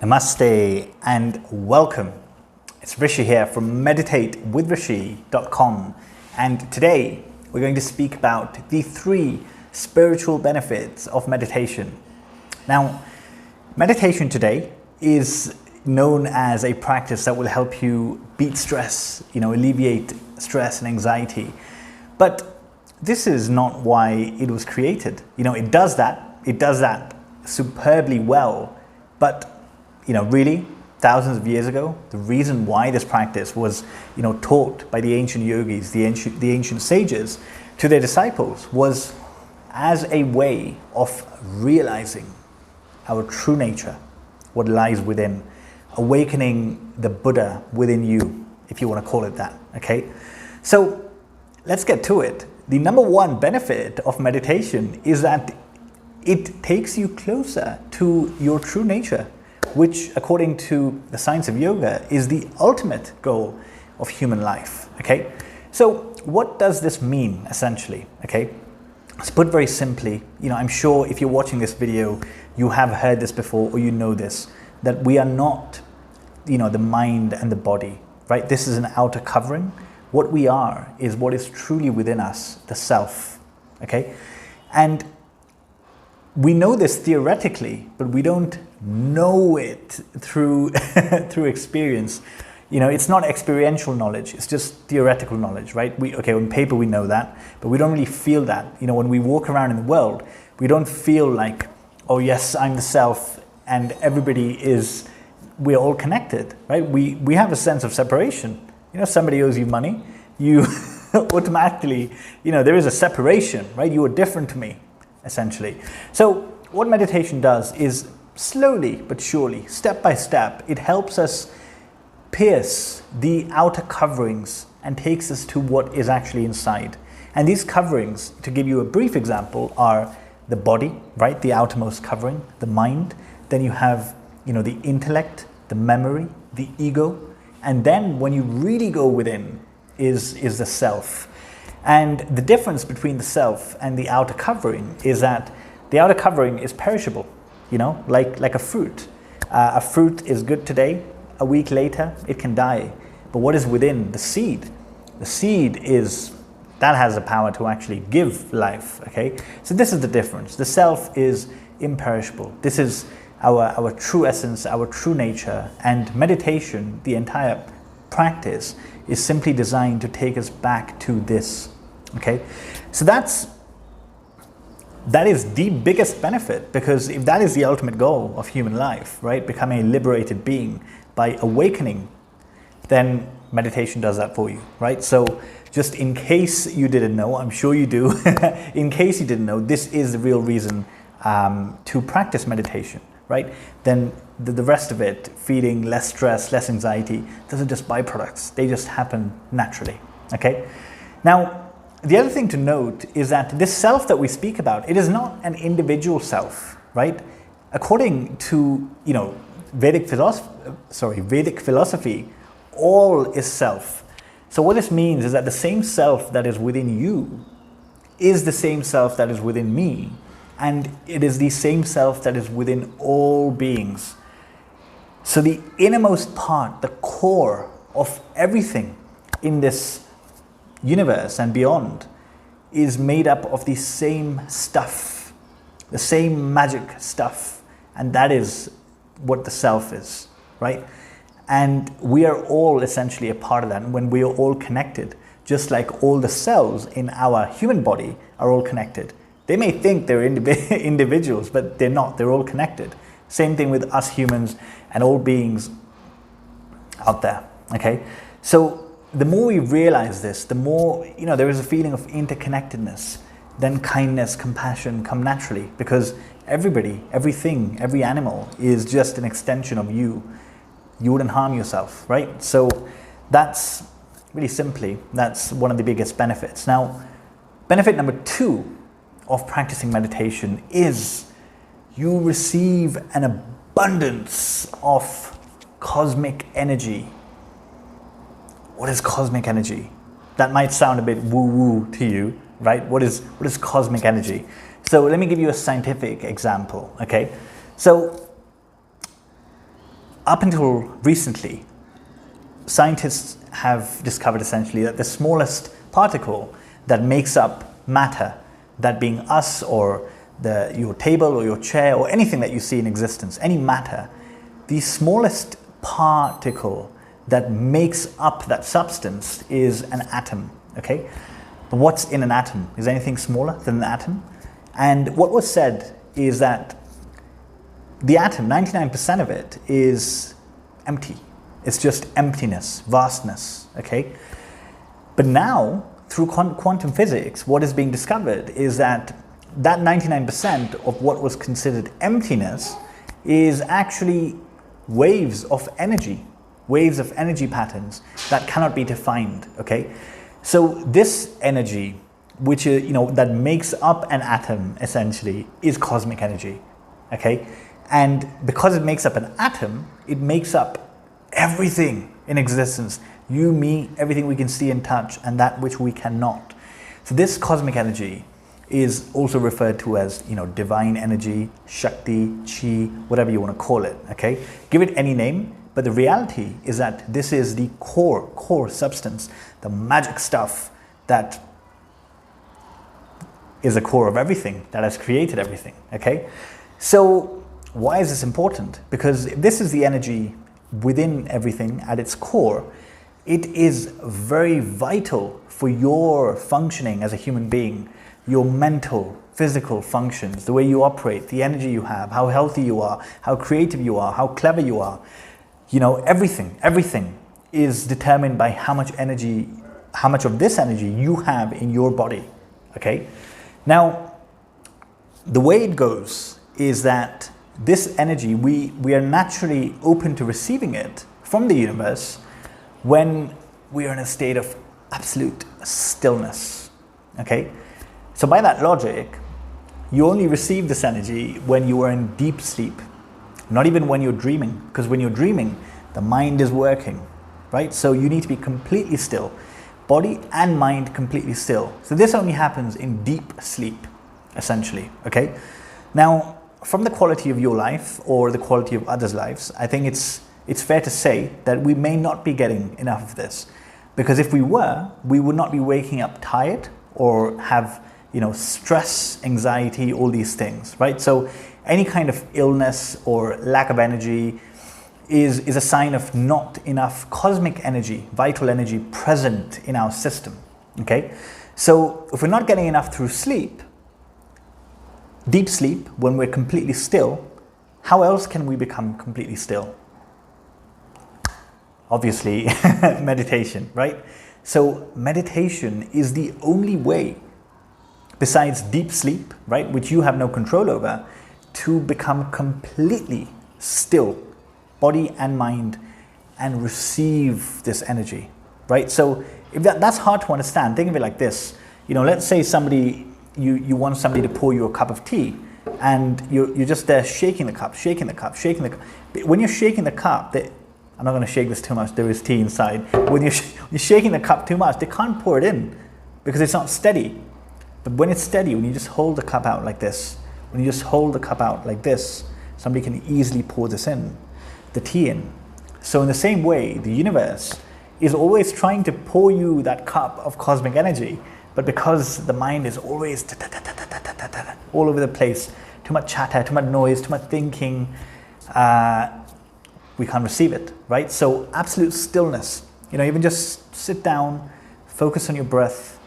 Namaste and welcome. It's Rishi here from meditatewithrishi.com, and today we're going to speak about the 3 spiritual benefits of meditation. Now, meditation today is known as a practice that will help you beat stress, alleviate stress and anxiety. But this is not why it was created. It does that superbly well, but really, thousands of years ago, the reason why this practice was, taught by the ancient yogis, the ancient sages, to their disciples was as a way of realizing our true nature, what lies within, awakening the Buddha within you, if you want to call it that, okay? So let's get to it. The number 1 benefit of meditation is that it takes you closer to your true nature, which, according to the science of yoga, is the ultimate goal of human life, okay? So what does this mean, essentially, okay? Let's put very simply, I'm sure if you're watching this video, you have heard this before or you know this, that we are not, the mind and the body, right? This is an outer covering. What we are is what is truly within us, the self, okay? And we know this theoretically, but we don't know it through through experience. It's not experiential knowledge, it's just theoretical knowledge, right? On paper we know that, but we don't really feel that. When we walk around in the world, we don't feel like, oh yes, I'm the self and we're all connected, right? We have a sense of separation. Somebody owes you money, you automatically, there is a separation, right? You are different to me, essentially. So what meditation does is slowly but surely, step by step, it helps us pierce the outer coverings and takes us to what is actually inside. And these coverings, to give you a brief example, are the body, right? The outermost covering, the mind. Then you have, the intellect, the memory, the ego. And then when you really go within is the self. And the difference between the self and the outer covering is that the outer covering is perishable, like a fruit. A fruit is good today, a week later it can die. But what is within the seed? The seed that has the power to actually give life, okay? So this is the difference. The self is imperishable. This is our true essence, our true nature, and meditation, the entire practice, is simply designed to take us back to this. Okay, so that is the biggest benefit, because if that is the ultimate goal of human life, right, becoming a liberated being by awakening, then meditation does that for you, right? So just in case you didn't know, I'm sure you do, in case you didn't know, this is the real reason to practice meditation, right? Then the rest of it, feeling less stress, less anxiety, those are just byproducts. They just happen naturally, okay? Now, the other thing to note is that this self that we speak about, it is not an individual self, right? According to, Vedic philosophy, all is self. So what this means is that the same self that is within you is the same self that is within me, and it is the same self that is within all beings. So the innermost part, the core of everything in this universe and beyond, is made up of the same stuff, the same magic stuff, and that is what the self is, right? And we are all essentially a part of that. And when we are all connected, just like all the cells in our human body are all connected. They may think they're individuals, but they're not. They're all connected. Same thing with us humans and all beings out there, okay? So the more we realize this, the more, there is a feeling of interconnectedness. Then kindness, compassion come naturally, because everybody, everything, every animal is just an extension of you. You wouldn't harm yourself, right? So that's really simply, that's one of the biggest benefits. Now, benefit number 2 of practicing meditation is you receive an abundance of cosmic energy. What is cosmic energy? That might sound a bit woo-woo to you, right? What is cosmic energy? So let me give you a scientific example, okay? So up until recently, scientists have discovered essentially that the smallest particle that makes up matter, that being us or your table or your chair or anything that you see in existence, any matter, the smallest particle that makes up that substance is an atom, okay? But what's in an atom? Is anything smaller than an atom? And what was said is that the atom, 99% of it is empty. It's just emptiness, vastness, okay? But now, through quantum physics, what is being discovered is that 99% of what was considered emptiness is actually waves of energy patterns that cannot be defined, okay? So this energy, which that makes up an atom essentially, is cosmic energy, okay? And because it makes up an atom, it makes up everything in existence. You, me, everything we can see and touch, and that which we cannot. So this cosmic energy is also referred to as, divine energy, Shakti, Chi, whatever you want to call it, okay? Give it any name, but the reality is that this is the core substance, the magic stuff that is the core of everything, that has created everything, okay? So why is this important? Because this is the energy within everything at its core. It is very vital for your functioning as a human being, your mental, physical functions, the way you operate, the energy you have, how healthy you are, how creative you are, how clever you are. Everything is determined by how much of this energy you have in your body, okay? Now, the way it goes is that this energy, we are naturally open to receiving it from the universe when we are in a state of absolute stillness, okay? So by that logic, you only receive this energy when you are in deep sleep, not even when you're dreaming, because when you're dreaming, the mind is working, right? So you need to be completely still, body and mind completely still. So this only happens in deep sleep, essentially, okay? Now, from the quality of your life or the quality of others' lives, I think it's fair to say that we may not be getting enough of this, because if we were, we would not be waking up tired or have stress, anxiety, all these things, right? So any kind of illness or lack of energy is a sign of not enough cosmic energy, vital energy present in our system, okay? So if we're not getting enough through sleep, deep sleep, when we're completely still, how else can we become completely still? Obviously, meditation, right? So meditation is the only way, besides deep sleep, right, which you have no control over, to become completely still, body and mind, and receive this energy, right? So if that's hard to understand, think of it like this. Let's say you want somebody to pour you a cup of tea, and you're just there shaking the cup. When you're shaking the cup, I'm not going to shake this too much, there is tea inside. When you're shaking the cup too much, they can't pour it in because it's not steady. But when it's steady, when you just hold the cup out like this, somebody can easily pour the tea in. So in the same way, the universe is always trying to pour you that cup of cosmic energy, but because the mind is always all over the place, too much chatter, too much noise, too much thinking, we can't receive it, right? So absolute stillness, even just sit down, focus on your breath,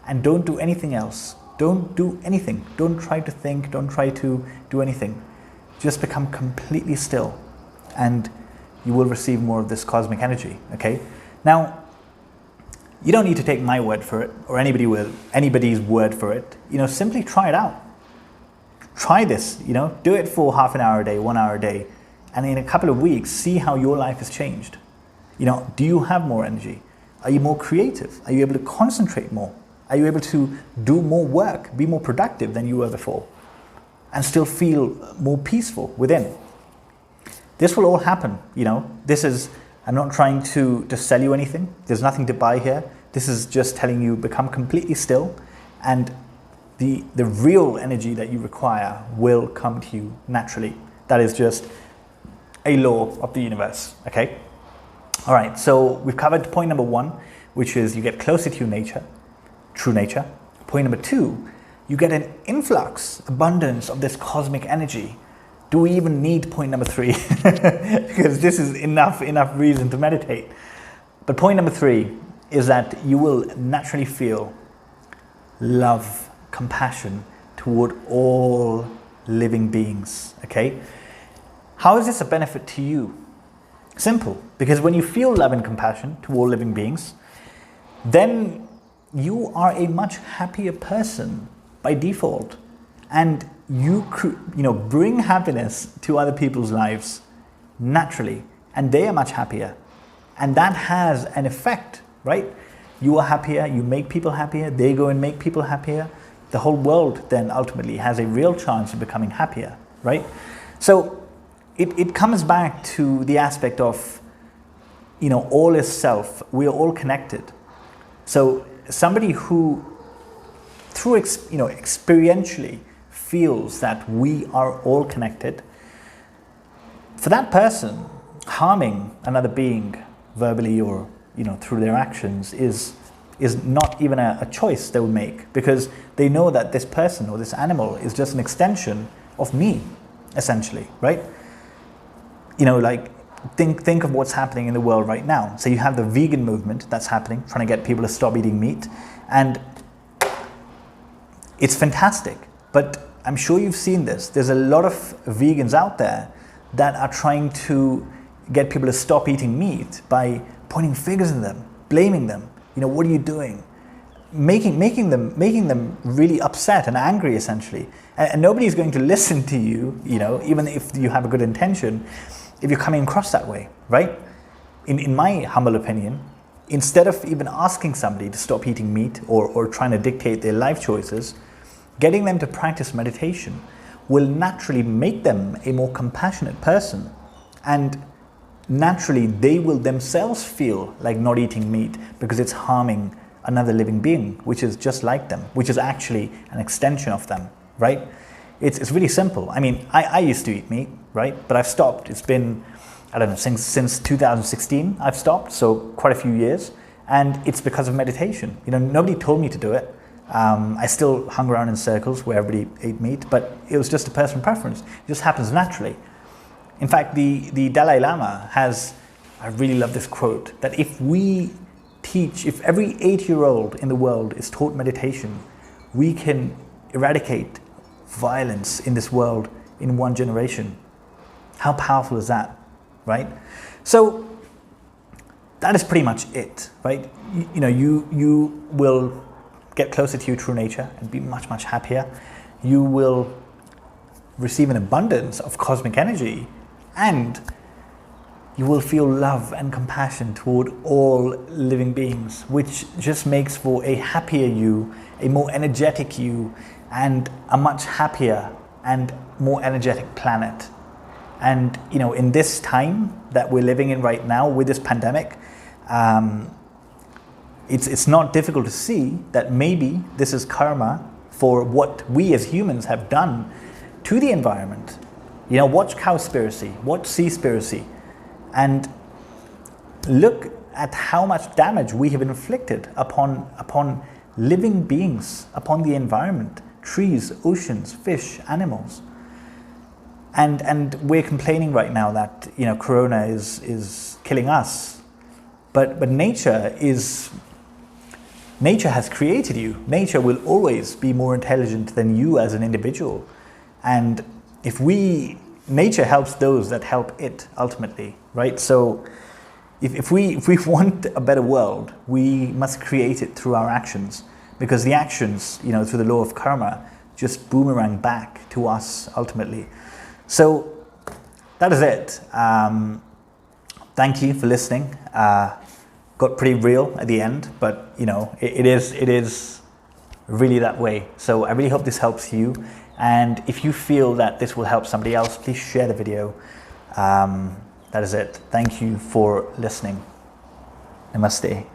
and don't do anything else. Don't do anything. Don't try to think. Don't try to do anything. Just become completely still, and you will receive more of this cosmic energy, okay? Now, you don't need to take my word for it or anybody's word for it. Simply try it out. Try this, do it for half an hour a day, 1 hour a day, and in a couple of weeks, see how your life has changed. Do you have more energy? Are you more creative? Are you able to concentrate more? Are you able to do more work, be more productive than you were before, and still feel more peaceful within? This will all happen, I'm not trying to sell you anything. There's nothing to buy here. This is just telling you become completely still, and the real energy that you require will come to you naturally. That is just a law of the universe, okay? All right, so we've covered point number 1, which is you get closer to your nature, true nature. Point number 2, you get an influx, abundance of this cosmic energy. Do we even need point number 3? Because this is enough reason to meditate. But point number 3 is that you will naturally feel love, compassion toward all living beings, okay? How is this a benefit to you? Simple, because when you feel love and compassion to all living beings, then you are a much happier person by default, and you bring happiness to other people's lives naturally, and they are much happier, and that has an effect, right? You are happier, you make people happier, they go and make people happier. The whole world then ultimately has a real chance of becoming happier, right? So it comes back to the aspect of, all is self. We are all connected. So somebody who, through experientially feels that we are all connected, for that person, harming another being verbally or through their actions is not even a choice they would make, because they know that this person or this animal is just an extension of me, essentially, right? Think of what's happening in the world right now. So you have the vegan movement that's happening, trying to get people to stop eating meat, and it's fantastic. But I'm sure you've seen this. There's a lot of vegans out there that are trying to get people to stop eating meat by pointing fingers at them, blaming them. What are you doing? Making them really upset and angry, essentially. And nobody's going to listen to you, even if you have a good intention, if you're coming across that way, right? In my humble opinion, instead of even asking somebody to stop eating meat or trying to dictate their life choices, getting them to practice meditation will naturally make them a more compassionate person. And naturally, they will themselves feel like not eating meat because it's harming another living being, which is just like them, which is actually an extension of them, right? It's really simple. I mean, I used to eat meat, right? But I've stopped. It's been, I don't know, since 2016 I've stopped, so quite a few years. And it's because of meditation. Nobody told me to do it. I still hung around in circles where everybody ate meat, but it was just a personal preference. It just happens naturally. In fact, the Dalai Lama has, I really love this quote, that if every 8-year-old in the world is taught meditation, we can eradicate violence in this world in 1 generation. How powerful is that, right? So that is pretty much it, right? You will get closer to your true nature and be much, much happier. You will receive an abundance of cosmic energy, and you will feel love and compassion toward all living beings, which just makes for a happier you, a more energetic you, and a much happier and more energetic planet. And in this time that we're living in right now with this pandemic, it's not difficult to see that maybe this is karma for what we as humans have done to the environment. Watch Cowspiracy, watch Seaspiracy, and look at how much damage we have inflicted upon living beings, upon the environment, trees, oceans, fish, animals. And we're complaining right now that corona is killing us, but nature has created you. Nature will always be more intelligent than you as an individual, and nature helps those that help it ultimately, right? So if we want a better world, we must create it through our actions, because the actions, through the law of karma, just boomerang back to us ultimately. So that is it. Thank you for listening. Got pretty real at the end, but it is really that way. So I really hope this helps you. And if you feel that this will help somebody else, please share the video. That is it. Thank you for listening. Namaste.